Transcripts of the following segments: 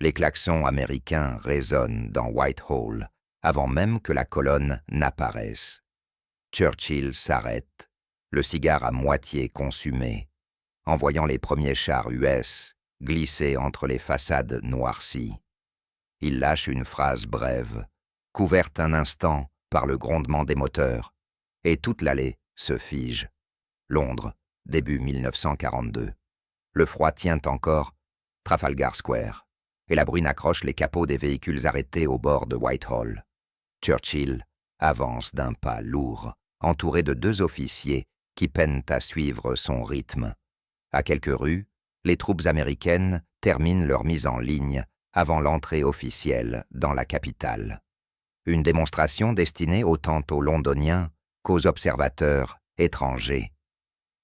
Les klaxons américains résonnent dans Whitehall avant même que la colonne n'apparaisse. Churchill s'arrête, le cigare à moitié consumé, en voyant les premiers chars US glisser entre les façades noircies. Il lâche une phrase brève, couverte un instant par le grondement des moteurs, et toute l'allée se fige. Londres, début 1942. Le froid tient encore Trafalgar Square, et la bruine accroche les capots des véhicules arrêtés au bord de Whitehall. Churchill avance d'un pas lourd, entouré de 2 officiers qui peinent à suivre son rythme. À quelques rues, les troupes américaines terminent leur mise en ligne avant l'entrée officielle dans la capitale. Une démonstration destinée autant aux Londoniens qu'aux observateurs étrangers.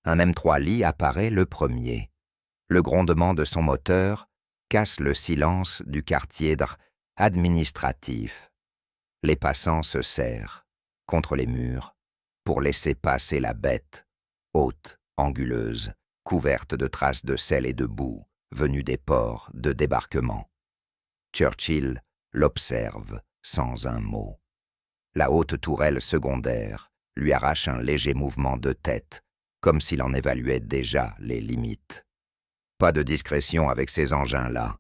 Un M3 Lee apparaît le premier. Le grondement de son moteur casse le silence du quartier administratif. Les passants se serrent contre les murs pour laisser passer la bête, haute, anguleuse, couverte de traces de sel et de boue, venue des ports de débarquement. Churchill l'observe sans un mot. La haute tourelle secondaire lui arrache un léger mouvement de tête, comme s'il en évaluait déjà les limites. Pas de discrétion avec ces engins-là,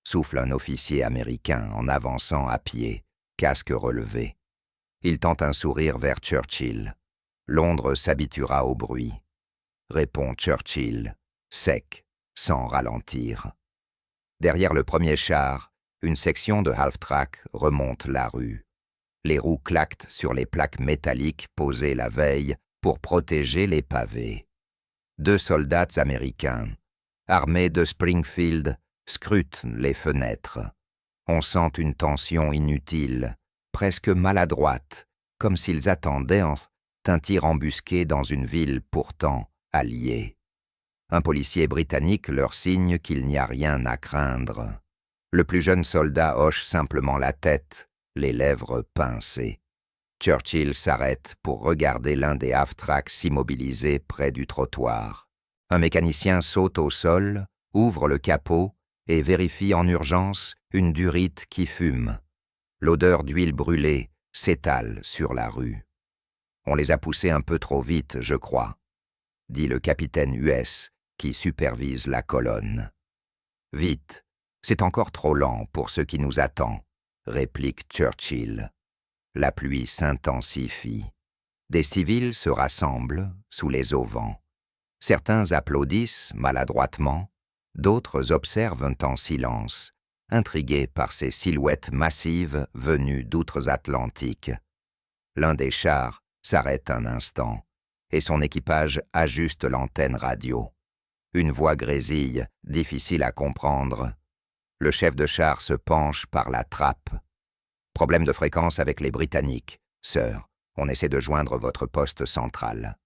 souffle un officier américain en avançant à pied, casque relevé. Il tente un sourire vers Churchill. Londres s'habituera au bruit, répond Churchill, sec, sans ralentir. Derrière le premier char, une section de half-track remonte la rue. Les roues claquent sur les plaques métalliques posées la veille pour protéger les pavés. 2 soldats américains, armés de Springfield, scrutent les fenêtres. On sent une tension inutile, presque maladroite, comme s'ils attendaient un tir embusqué dans une ville pourtant alliée. Un policier britannique leur signe qu'il n'y a rien à craindre. Le plus jeune soldat hoche simplement la tête, les lèvres pincées. Churchill s'arrête pour regarder l'un des half-tracks s'immobiliser près du trottoir. Un mécanicien saute au sol, ouvre le capot et vérifie en urgence une durite qui fume. L'odeur d'huile brûlée s'étale sur la rue. « On les a poussés un peu trop vite, je crois », dit le capitaine US qui supervise la colonne. « Vite, c'est encore trop lent pour ce qui nous attend », réplique Churchill. La pluie s'intensifie. Des civils se rassemblent sous les auvents. Certains applaudissent maladroitement, d'autres observent en silence, intrigués par ces silhouettes massives venues d'outre-Atlantique. L'un des chars s'arrête un instant, et son équipage ajuste l'antenne radio. Une voix grésille, difficile à comprendre. Le chef de char se penche par la trappe. « Problème de fréquence avec les Britanniques, sœur. On essaie de joindre votre poste central. »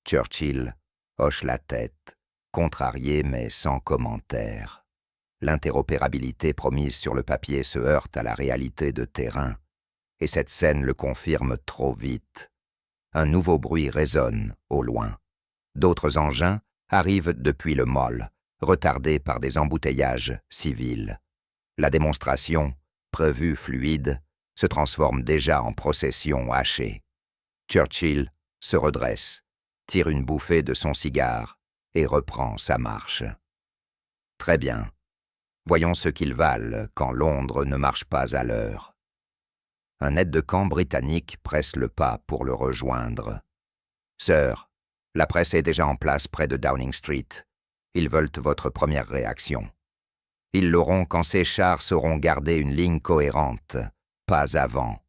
Churchill hoche la tête, contrarié mais sans commentaire. L'interopérabilité promise sur le papier se heurte à la réalité de terrain, et cette scène le confirme trop vite. Un nouveau bruit résonne au loin. D'autres engins arrivent depuis le Mall, retardés par des embouteillages civils. La démonstration, prévue fluide, se transforme déjà en procession hachée. Churchill se redresse, tire une bouffée de son cigare et reprend sa marche. Très bien. Voyons ce qu'ils valent quand Londres ne marche pas à l'heure. Un aide-de-camp britannique presse le pas pour le rejoindre. « Sœur, la presse est déjà en place près de Downing Street. Ils veulent votre première réaction. Ils l'auront quand ces chars sauront garder une ligne cohérente, pas avant. »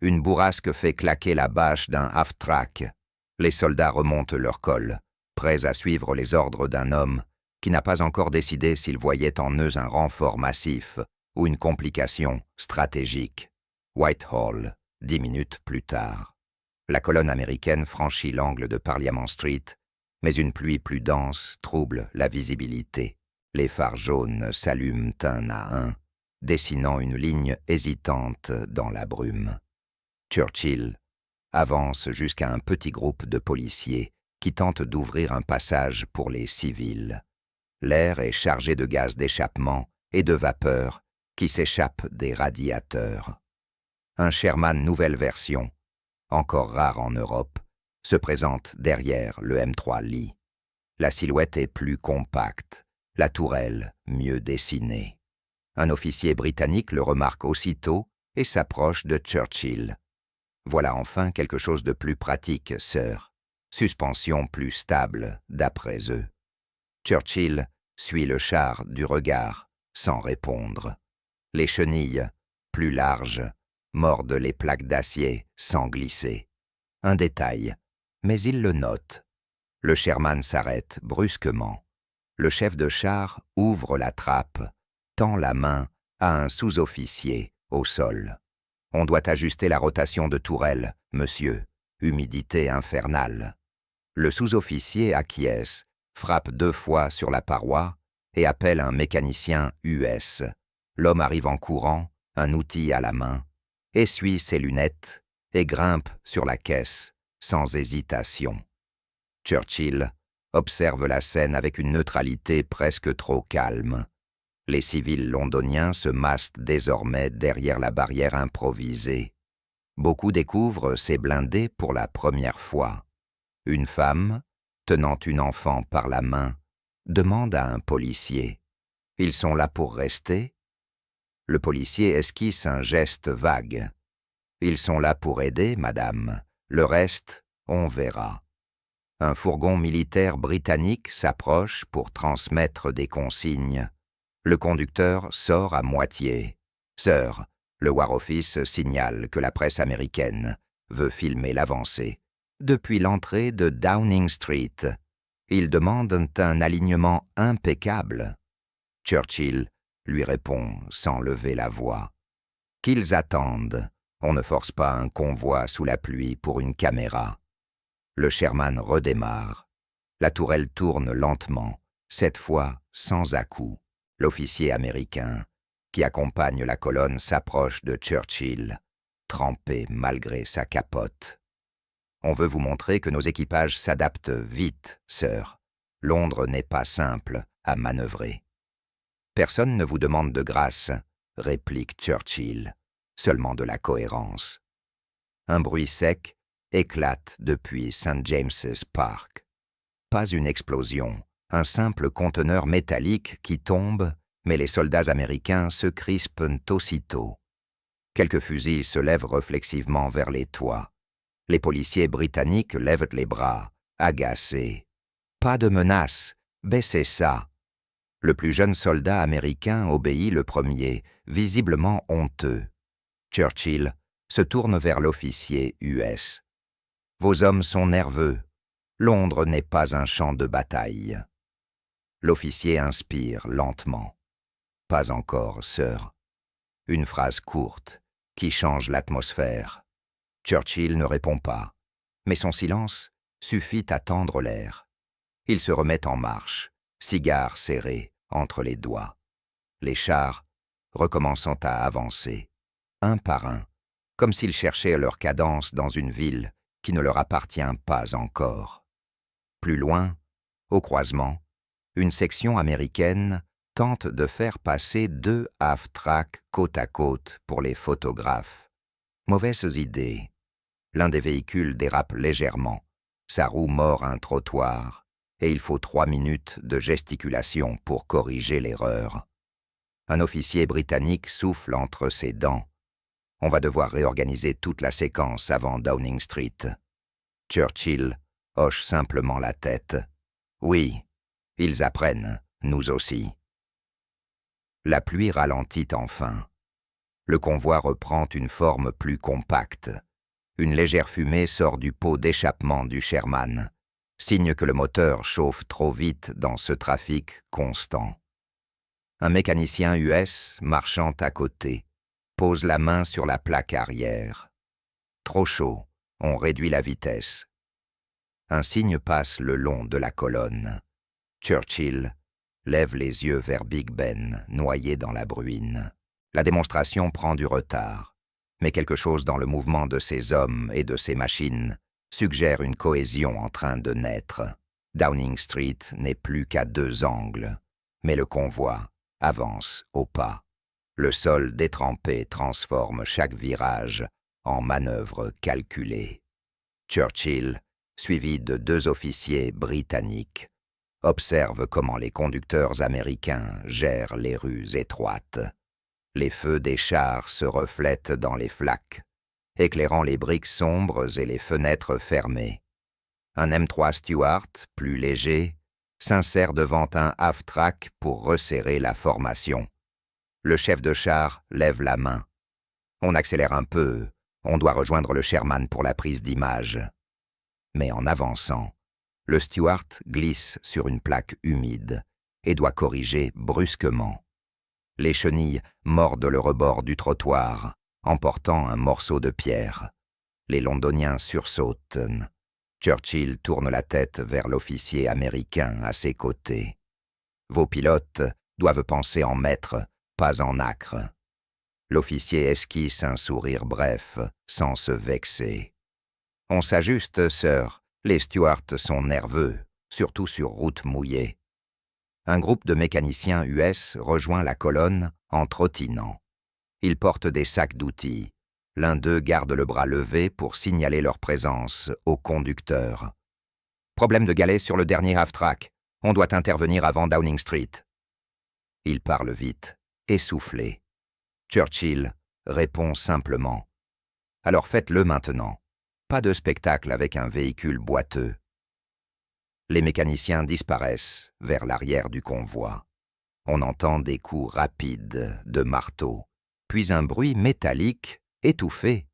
Une bourrasque fait claquer la bâche d'un half-track. Les soldats remontent leur col, prêts à suivre les ordres d'un homme qui n'a pas encore décidé s'il voyait en eux un renfort massif ou une complication stratégique. Whitehall, 10 minutes plus tard. La colonne américaine franchit l'angle de Parliament Street, mais une pluie plus dense trouble la visibilité. Les phares jaunes s'allument un à un, dessinant une ligne hésitante dans la brume. Churchill avance jusqu'à un petit groupe de policiers qui tentent d'ouvrir un passage pour les civils. L'air est chargé de gaz d'échappement et de vapeur qui s'échappent des radiateurs. Un Sherman nouvelle version, encore rare en Europe, se présente derrière le M3 Lee. La silhouette est plus compacte, la tourelle mieux dessinée. Un officier britannique le remarque aussitôt et s'approche de Churchill. Voilà enfin quelque chose de plus pratique, sir. Suspension plus stable, d'après eux. Churchill suit le char du regard, sans répondre. Les chenilles, plus larges, mordent les plaques d'acier sans glisser. Un détail, mais il le note. Le Sherman s'arrête brusquement. Le chef de char ouvre la trappe, tend la main à un sous-officier au sol. « On doit ajuster la rotation de tourelle, monsieur. Humidité infernale. » Le sous-officier acquiesce, frappe 2 fois sur la paroi et appelle un mécanicien US. L'homme arrive en courant, un outil à la main, essuie ses lunettes et grimpe sur la caisse, sans hésitation. Churchill observe la scène avec une neutralité presque trop calme. Les civils londoniens se massent désormais derrière la barrière improvisée. Beaucoup découvrent ces blindés pour la première fois. Une femme, tenant une enfant par la main, demande à un policier « Ils sont là pour rester ?» Le policier esquisse un geste vague. « Ils sont là pour aider, madame. Le reste, on verra. » Un fourgon militaire britannique s'approche pour transmettre des consignes. Le conducteur sort à moitié. « Sir, le War Office signale que la presse américaine veut filmer l'avancée. Depuis l'entrée de Downing Street, ils demandent un alignement impeccable. » Churchill lui répond sans lever la voix. « Qu'ils attendent. On ne force pas un convoi sous la pluie pour une caméra. » Le Sherman redémarre. La tourelle tourne lentement, cette fois sans à-coups. L'officier américain qui accompagne la colonne s'approche de Churchill, trempé malgré sa capote. « On veut vous montrer que nos équipages s'adaptent vite, sir. Londres n'est pas simple à manœuvrer. »« Personne ne vous demande de grâce, » réplique Churchill, « seulement de la cohérence. » Un bruit sec éclate depuis St. James's Park. Pas une explosion, un simple conteneur métallique qui tombe, mais les soldats américains se crispent aussitôt. Quelques fusils se lèvent réflexivement vers les toits. Les policiers britanniques lèvent les bras, agacés. « Pas de menace, baissez ça !» Le plus jeune soldat américain obéit le premier, visiblement honteux. Churchill se tourne vers l'officier US. « Vos hommes sont nerveux. Londres n'est pas un champ de bataille. » L'officier inspire lentement. « Pas encore, sir. » Une phrase courte qui change l'atmosphère. Churchill ne répond pas, mais son silence suffit à tendre l'air. Il se remet en marche, cigare serré entre les doigts. Les chars recommençant à avancer, un par un, comme s'ils cherchaient leur cadence dans une ville qui ne leur appartient pas encore. Plus loin, au croisement, une section américaine tente de faire passer 2 half-tracks côte à côte pour les photographes. Mauvaise idée. L'un des véhicules dérape légèrement, sa roue mord un trottoir, et il faut 3 minutes de gesticulation pour corriger l'erreur. Un officier britannique souffle entre ses dents. On va devoir réorganiser toute la séquence avant Downing Street. Churchill hoche simplement la tête. Oui, ils apprennent, nous aussi. La pluie ralentit enfin. Le convoi reprend une forme plus compacte. Une légère fumée sort du pot d'échappement du Sherman, signe que le moteur chauffe trop vite dans ce trafic constant. Un mécanicien US, marchant à côté, pose la main sur la plaque arrière. Trop chaud, on réduit la vitesse. Un signe passe le long de la colonne. Churchill lève les yeux vers Big Ben, noyé dans la bruine. La démonstration prend du retard, mais quelque chose dans le mouvement de ces hommes et de ces machines suggère une cohésion en train de naître. Downing Street n'est plus qu'à 2 angles, mais le convoi avance au pas. Le sol détrempé transforme chaque virage en manœuvre calculée. Churchill, suivi de 2 officiers britanniques, observe comment les conducteurs américains gèrent les rues étroites. Les feux des chars se reflètent dans les flaques, éclairant les briques sombres et les fenêtres fermées. Un M3 Stuart, plus léger, s'insère devant un half-track pour resserrer la formation. Le chef de char lève la main. On accélère un peu, on doit rejoindre le Sherman pour la prise d'image. Mais en avançant, le Stuart glisse sur une plaque humide et doit corriger brusquement. Les chenilles mordent le rebord du trottoir, emportant un morceau de pierre. Les Londoniens sursautent. Churchill tourne la tête vers l'officier américain à ses côtés. Vos pilotes doivent penser en maître, pas en acre. L'officier esquisse un sourire bref, sans se vexer. On s'ajuste, sœur. Les stewards sont nerveux, surtout sur route mouillée. Un groupe de mécaniciens US rejoint la colonne en trottinant. Ils portent des sacs d'outils. L'un d'eux garde le bras levé pour signaler leur présence au conducteur. Problème de galet sur le dernier half-track. On doit intervenir avant Downing Street. Il parle vite, essoufflé. Churchill répond simplement. Alors faites-le maintenant. Pas de spectacle avec un véhicule boiteux. Les mécaniciens disparaissent vers l'arrière du convoi. On entend des coups rapides de marteau, puis un bruit métallique étouffé.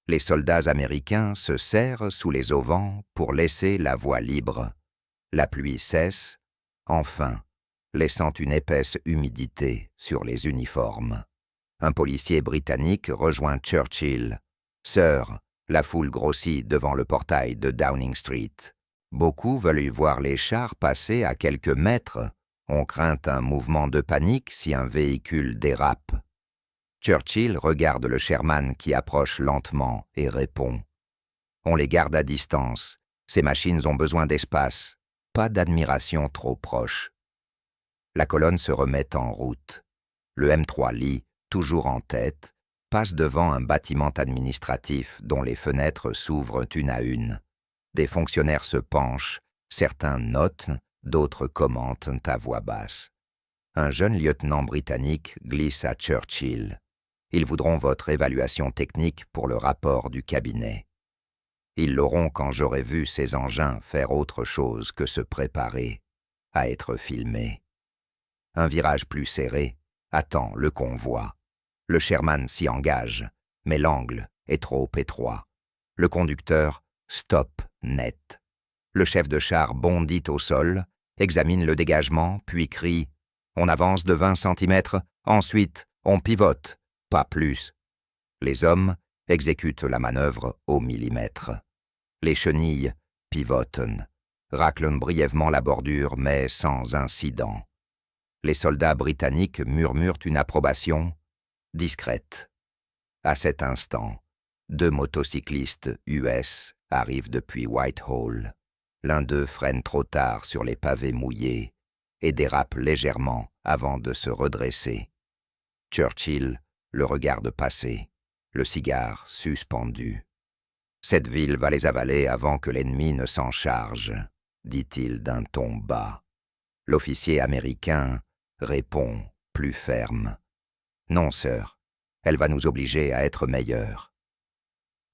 Les soldats américains se serrent sous les auvents pour laisser la voie libre. La pluie cesse, enfin, laissant une épaisse humidité sur les uniformes. Un policier britannique rejoint Churchill. Sœur, la foule grossit devant le portail de Downing Street. Beaucoup veulent y voir les chars passer à quelques mètres. On craint un mouvement de panique si un véhicule dérape. Churchill regarde le Sherman qui approche lentement et répond. On les garde à distance. Ces machines ont besoin d'espace. Pas d'admiration trop proche. La colonne se remet en route. Le M3 Lee, toujours en tête, passe devant un bâtiment administratif dont les fenêtres s'ouvrent une à une. Des fonctionnaires se penchent, certains notent, d'autres commentent à voix basse. Un jeune lieutenant britannique glisse à Churchill. Ils voudront votre évaluation technique pour le rapport du cabinet. Ils l'auront quand j'aurai vu ces engins faire autre chose que se préparer à être filmés. Un virage plus serré attend le convoi. Le Sherman s'y engage, mais l'angle est trop étroit. Le conducteur stoppe net. Le chef de char bondit au sol, examine le dégagement, puis crie « On avance de 20 cm, ensuite on pivote, pas plus ». Les hommes exécutent la manœuvre au millimètre. Les chenilles pivotent, raclent brièvement la bordure, mais sans incident. Les soldats britanniques murmurent une approbation discrète. À cet instant, 2 motocyclistes US arrivent depuis Whitehall. L'un d'eux freine trop tard sur les pavés mouillés et dérape légèrement avant de se redresser. Churchill le regarde passer, le cigare suspendu. « Cette ville va les avaler avant que l'ennemi ne s'en charge », dit-il d'un ton bas. L'officier américain répond plus ferme. « Non, sœur, elle va nous obliger à être meilleurs. »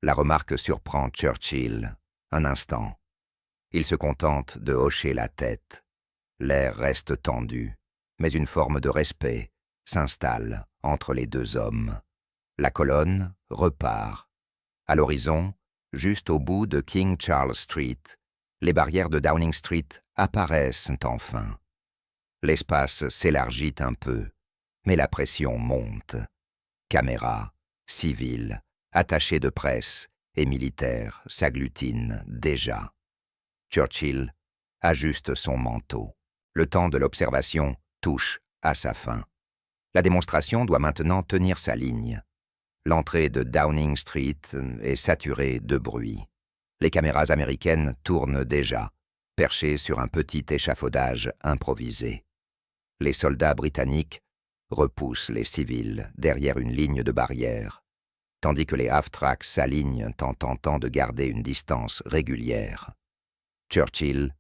La remarque surprend Churchill un instant. Il se contente de hocher la tête. L'air reste tendu, mais une forme de respect s'installe entre les 2 hommes. La colonne repart. À l'horizon, juste au bout de King Charles Street, les barrières de Downing Street apparaissent enfin. L'espace s'élargit un peu, mais la pression monte. Caméras, civils, attachés de presse et militaires s'agglutinent déjà. Churchill ajuste son manteau. Le temps de l'observation touche à sa fin. La démonstration doit maintenant tenir sa ligne. L'entrée de Downing Street est saturée de bruit. Les caméras américaines tournent déjà, perchées sur un petit échafaudage improvisé. Les soldats britanniques repousse les civils derrière une ligne de barrière, tandis que les half-tracks s'alignent en tentant de garder une distance régulière. Churchill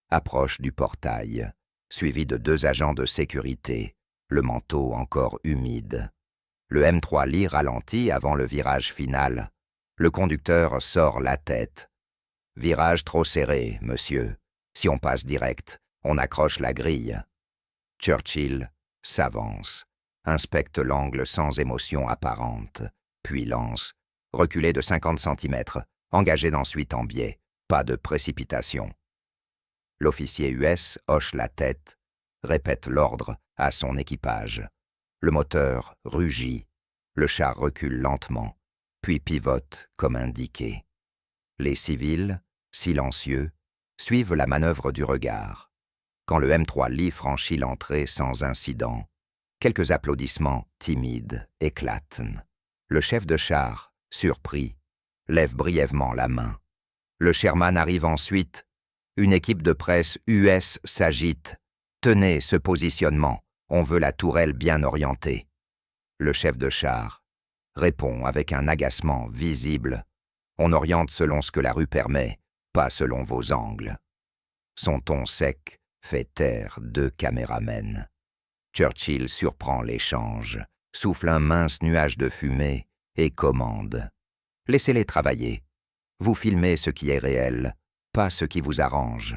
approche du portail, suivi de 2 agents de sécurité, le manteau encore humide. Le M3 Lee ralentit avant le virage final. Le conducteur sort la tête. « Virage trop serré, monsieur. Si on passe direct, on accroche la grille. » Churchill s'avance, inspecte l'angle sans émotion apparente, puis lance, reculé de 50 cm, engagé d'ensuite en biais, pas de précipitation. L'officier US hoche la tête, répète l'ordre à son équipage. Le moteur rugit, le char recule lentement, puis pivote comme indiqué. Les civils, silencieux, suivent la manœuvre du regard. Quand le M3 Lee franchit l'entrée sans incident, quelques applaudissements timides éclatent. Le chef de char, surpris, lève brièvement la main. Le Sherman arrive ensuite. Une équipe de presse US s'agite. « Tenez ce positionnement, on veut la tourelle bien orientée. » Le chef de char répond avec un agacement visible. « On oriente selon ce que la rue permet, pas selon vos angles. » Son ton sec fait taire 2 caméramens. Churchill surprend l'échange, souffle un mince nuage de fumée et commande. « Laissez-les travailler. Vous filmez ce qui est réel, pas ce qui vous arrange. »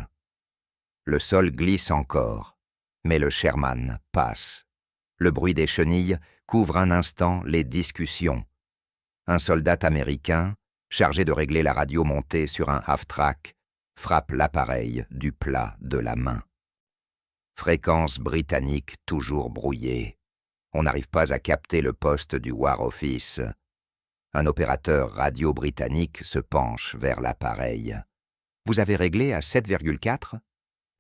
Le sol glisse encore, mais le Sherman passe. Le bruit des chenilles couvre un instant les discussions. Un soldat américain, chargé de régler la radio montée sur un half-track, frappe l'appareil du plat de la main. Fréquence britannique toujours brouillée. On n'arrive pas à capter le poste du War Office. Un opérateur radio britannique se penche vers l'appareil. « Vous avez réglé à 7,4 ?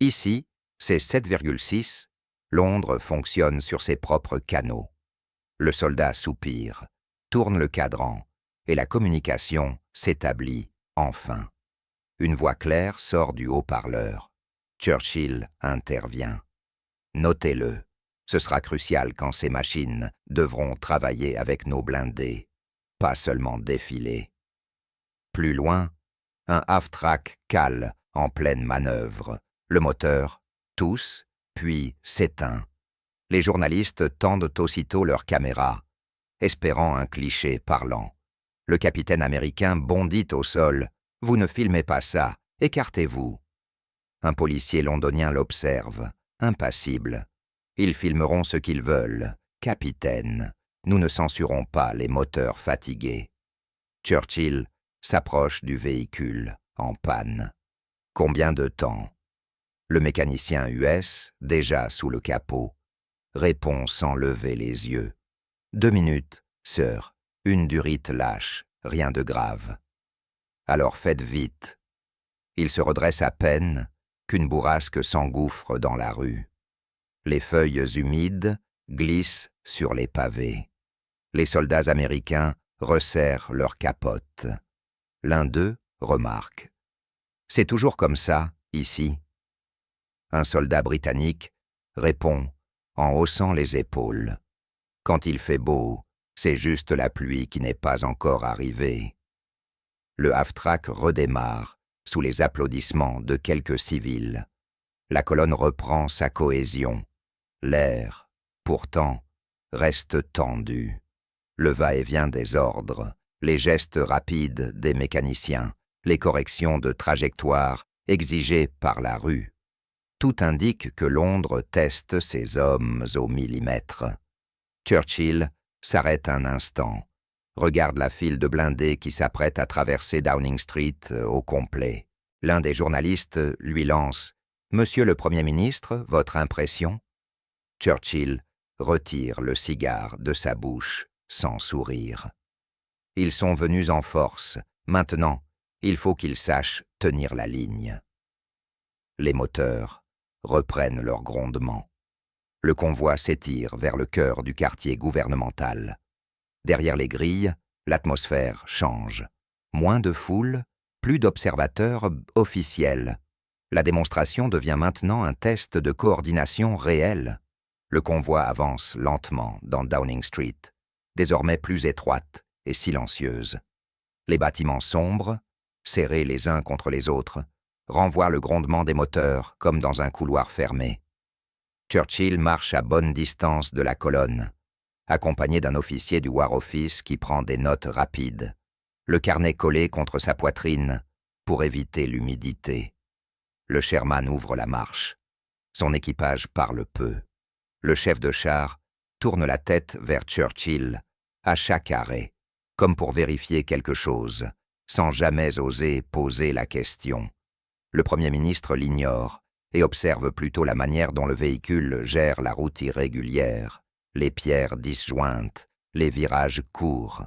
Ici, c'est 7,6. Londres fonctionne sur ses propres canaux. » Le soldat soupire, tourne le cadran, et la communication s'établit enfin. Une voix claire sort du haut-parleur. Churchill intervient. « Notez-le, ce sera crucial quand ces machines devront travailler avec nos blindés, pas seulement défiler. » Plus loin, un half-track cale en pleine manœuvre. Le moteur tousse, puis s'éteint. Les journalistes tendent aussitôt leurs caméras, espérant un cliché parlant. Le capitaine américain bondit au sol. « Vous ne filmez pas ça, écartez-vous. » Un policier londonien l'observe, impassible. « Ils filmeront ce qu'ils veulent. Capitaine, nous ne censurons pas les moteurs fatigués. » Churchill s'approche du véhicule, en panne. Combien de temps? Le mécanicien US, déjà sous le capot, répond sans lever les yeux. « 2 minutes, sir. Une durite lâche, rien de grave. » « Alors faites vite. » Il se redresse à peine qu'une bourrasque s'engouffre dans la rue. Les feuilles humides glissent sur les pavés. Les soldats américains resserrent leurs capotes. L'un d'eux remarque. « C'est toujours comme ça, ici. » Un soldat britannique répond en haussant les épaules. « Quand il fait beau, c'est juste la pluie qui n'est pas encore arrivée. » Le half-track redémarre sous les applaudissements de quelques civils. La colonne reprend sa cohésion. L'air, pourtant, reste tendu. Le va-et-vient des ordres, les gestes rapides des mécaniciens, les corrections de trajectoire exigées par la rue. Tout indique que Londres teste ses hommes au millimètre. Churchill s'arrête un instant, regarde la file de blindés qui s'apprête à traverser Downing Street au complet. L'un des journalistes lui lance « Monsieur le Premier ministre, votre impression ?» Churchill retire le cigare de sa bouche sans sourire. Ils sont venus en force. Maintenant, il faut qu'ils sachent tenir la ligne. Les moteurs reprennent leur grondement. Le convoi s'étire vers le cœur du quartier gouvernemental. Derrière les grilles, l'atmosphère change. Moins de foule, plus d'observateurs officiels. La démonstration devient maintenant un test de coordination réelle. Le convoi avance lentement dans Downing Street, désormais plus étroite et silencieuse. Les bâtiments sombres, serrés les uns contre les autres, renvoient le grondement des moteurs comme dans un couloir fermé. Churchill marche à bonne distance de la colonne, accompagné d'un officier du War Office qui prend des notes rapides, le carnet collé contre sa poitrine pour éviter l'humidité. Le Sherman ouvre la marche. Son équipage parle peu. Le chef de char tourne la tête vers Churchill à chaque arrêt, comme pour vérifier quelque chose, sans jamais oser poser la question. Le Premier ministre l'ignore et observe plutôt la manière dont le véhicule gère la route irrégulière, les pierres disjointes, les virages courts.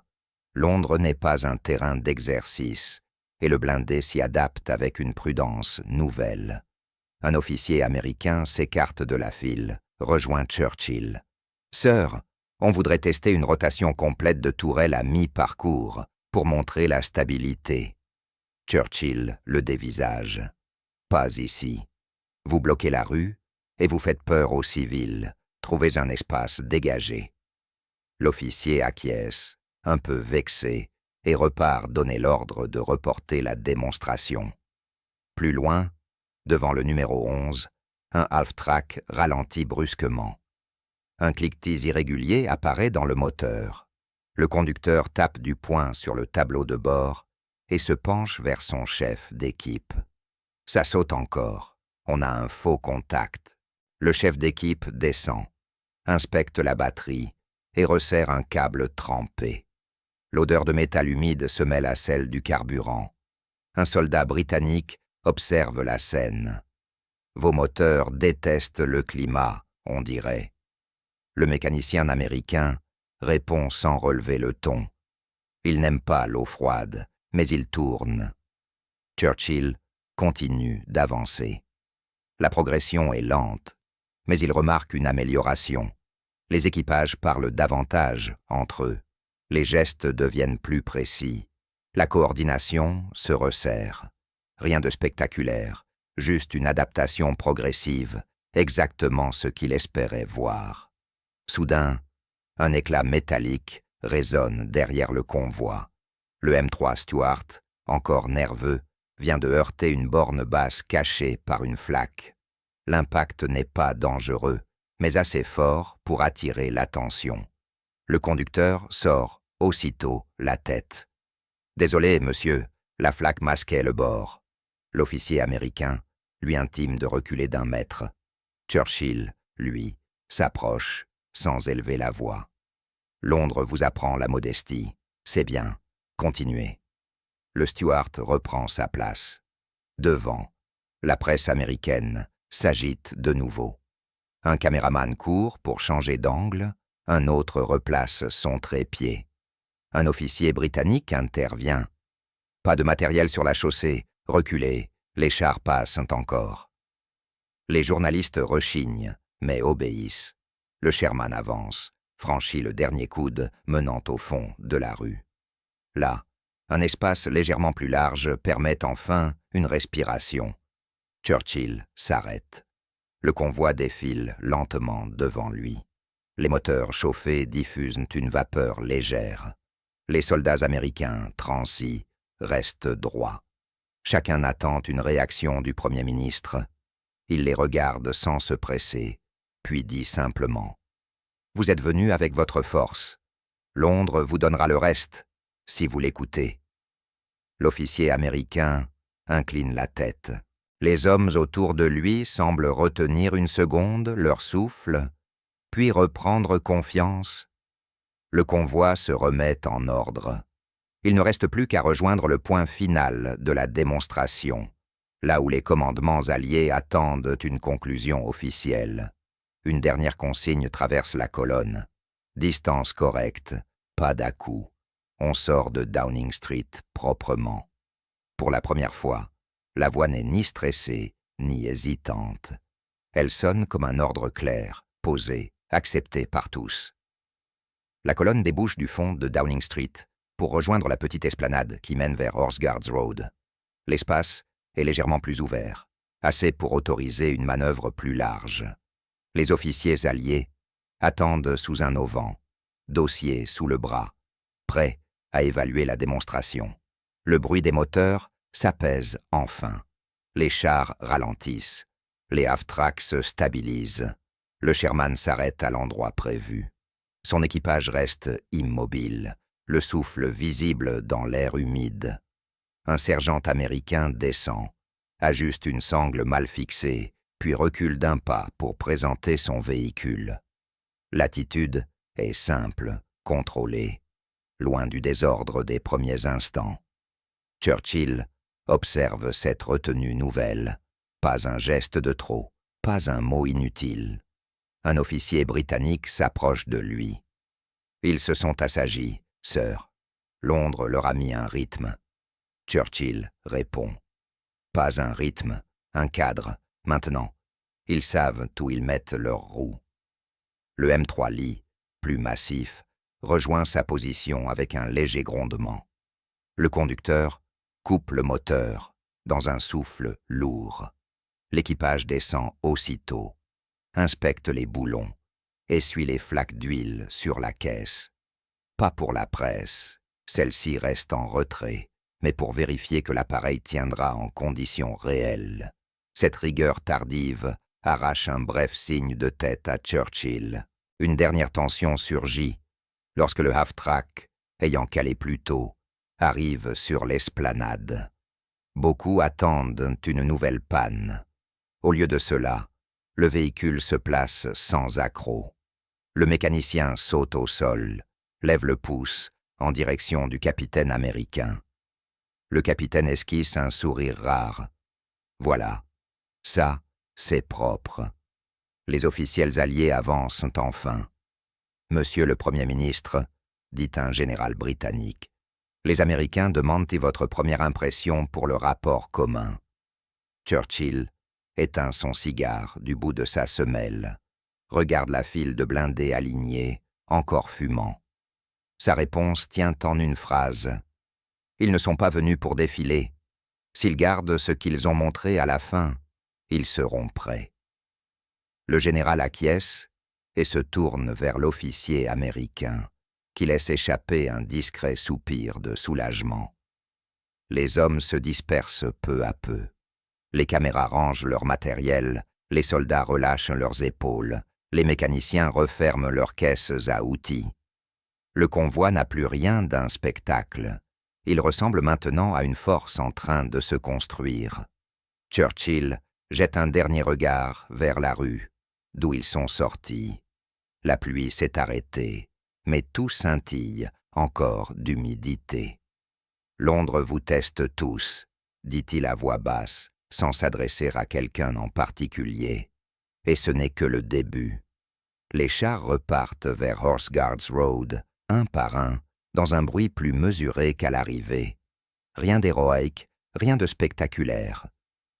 Londres n'est pas un terrain d'exercice, et le blindé s'y adapte avec une prudence nouvelle. Un officier américain s'écarte de la file, rejoint Churchill. « Sir, on voudrait tester une rotation complète de tourelles à mi-parcours pour montrer la stabilité. » Churchill le dévisage. « Pas ici. Vous bloquez la rue et vous faites peur aux civils. Trouvez un espace dégagé. » L'officier acquiesce, un peu vexé, et repart donner l'ordre de reporter la démonstration. Plus loin, devant le numéro 11, un half-track ralentit brusquement. Un cliquetis irrégulier apparaît dans le moteur. Le conducteur tape du poing sur le tableau de bord et se penche vers son chef d'équipe. Ça saute encore. On a un faux contact. Le chef d'équipe descend, inspecte la batterie et resserre un câble trempé. L'odeur de métal humide se mêle à celle du carburant. Un soldat britannique observe la scène. « Vos moteurs détestent le climat, on dirait. » Le mécanicien américain répond sans relever le ton. Il n'aime pas l'eau froide, mais il tourne. Churchill continue d'avancer. La progression est lente, mais il remarque une amélioration. Les équipages parlent davantage entre eux. Les gestes deviennent plus précis. La coordination se resserre. Rien de spectaculaire, juste une adaptation progressive, exactement ce qu'il espérait voir. Soudain, un éclat métallique résonne derrière le convoi. Le M3 Stuart, encore nerveux, vient de heurter une borne basse cachée par une flaque. L'impact n'est pas dangereux, mais assez fort pour attirer l'attention. Le conducteur sort aussitôt la tête. « Désolé, monsieur, la flaque masquait le bord. » L'officier américain lui intime de reculer d'1 mètre. Churchill, lui, s'approche sans élever la voix. « Londres vous apprend la modestie. C'est bien. Continuez. » Le steward reprend sa place. Devant, la presse américaine s'agite de nouveau. Un caméraman court pour changer d'angle, un autre replace son trépied. Un officier britannique intervient. « Pas de matériel sur la chaussée. Reculez, les chars passent encore. » Les journalistes rechignent, mais obéissent. Le Sherman avance, franchit le dernier coude menant au fond de la rue. Là, un espace légèrement plus large permet enfin une respiration. Churchill s'arrête. Le convoi défile lentement devant lui. Les moteurs chauffés diffusent une vapeur légère. Les soldats américains, transis, restent droits. Chacun attend une réaction du Premier ministre. Il les regarde sans se presser, puis dit simplement « Vous êtes venus avec votre force. Londres vous donnera le reste, si vous l'écoutez. » L'officier américain incline la tête. Les hommes autour de lui semblent retenir une seconde leur souffle, puis reprendre confiance. Le convoi se remet en ordre. Il ne reste plus qu'à rejoindre le point final de la démonstration, là où les commandements alliés attendent une conclusion officielle. Une dernière consigne traverse la colonne. Distance correcte, pas d'à-coups. On sort de Downing Street proprement. Pour la première fois, la voix n'est ni stressée, ni hésitante. Elle sonne comme un ordre clair, posé, accepté par tous. La colonne débouche du fond de Downing Street pour rejoindre la petite esplanade qui mène vers Horse Guards Road. L'espace est légèrement plus ouvert, assez pour autoriser une manœuvre plus large. Les officiers alliés attendent sous un auvent, dossier sous le bras, prêts à évaluer la démonstration. Le bruit des moteurs s'apaise enfin. Les chars ralentissent. Les half-tracks se stabilisent. Le Sherman s'arrête à l'endroit prévu. Son équipage reste immobile, le souffle visible dans l'air humide. Un sergent américain descend, ajuste une sangle mal fixée, puis recule d'un pas pour présenter son véhicule. L'attitude est simple, contrôlée, loin du désordre des premiers instants. Churchill observe cette retenue nouvelle. Pas un geste de trop, pas un mot inutile. Un officier britannique s'approche de lui. Ils se sont assagis, sœur. Londres leur a mis un rythme. Churchill répond. Pas un rythme, un cadre, maintenant. Ils savent où ils mettent leurs roues. Le M3 Lee, plus massif, rejoint sa position avec un léger grondement. Le conducteur coupe le moteur dans un souffle lourd. L'équipage descend aussitôt, inspecte les boulons, essuie les flaques d'huile sur la caisse. Pas pour la presse, celle-ci reste en retrait, mais pour vérifier que l'appareil tiendra en conditions réelles. Cette rigueur tardive arrache un bref signe de tête à Churchill. Une dernière tension surgit lorsque le half-track, ayant calé plus tôt, arrive sur l'esplanade. Beaucoup attendent une nouvelle panne. Au lieu de cela, le véhicule se place sans accroc. Le mécanicien saute au sol, lève le pouce en direction du capitaine américain. Le capitaine esquisse un sourire rare. Voilà, ça, c'est propre. Les officiels alliés avancent enfin. « Monsieur le Premier ministre, dit un général britannique, les Américains demandent votre première impression pour le rapport commun. » Churchill éteint son cigare du bout de sa semelle, regarde la file de blindés alignés, encore fumant. Sa réponse tient en une phrase. Ils ne sont pas venus pour défiler. S'ils gardent ce qu'ils ont montré à la fin, ils seront prêts. Le général acquiesce et se tourne vers l'officier américain, qui laisse échapper un discret soupir de soulagement. Les hommes se dispersent peu à peu. Les caméras rangent leur matériel, les soldats relâchent leurs épaules, les mécaniciens referment leurs caisses à outils. Le convoi n'a plus rien d'un spectacle. Il ressemble maintenant à une force en train de se construire. Churchill jette un dernier regard vers la rue, d'où ils sont sortis. La pluie s'est arrêtée, mais tout scintille encore d'humidité. « Londres vous teste tous, dit-il à voix basse, sans s'adresser à quelqu'un en particulier. Et ce n'est que le début. Les chars repartent vers Horse Guards Road, un par un, dans un bruit plus mesuré qu'à l'arrivée. Rien d'héroïque, rien de spectaculaire.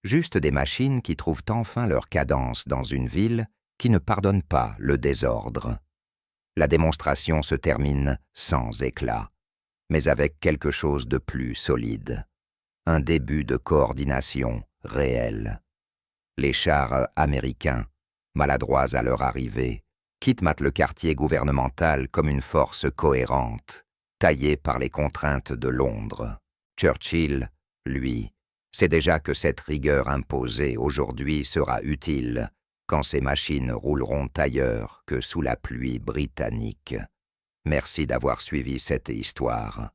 Juste des machines qui trouvent enfin leur cadence dans une ville qui ne pardonne pas le désordre. La démonstration se termine sans éclat, mais avec quelque chose de plus solide. Un début de coordination réelle. Les chars américains, maladroits à leur arrivée, quittent le quartier gouvernemental comme une force cohérente, taillée par les contraintes de Londres. Churchill, lui, sait déjà que cette rigueur imposée aujourd'hui sera utile quand ces machines rouleront ailleurs que sous la pluie britannique. Merci d'avoir suivi cette histoire.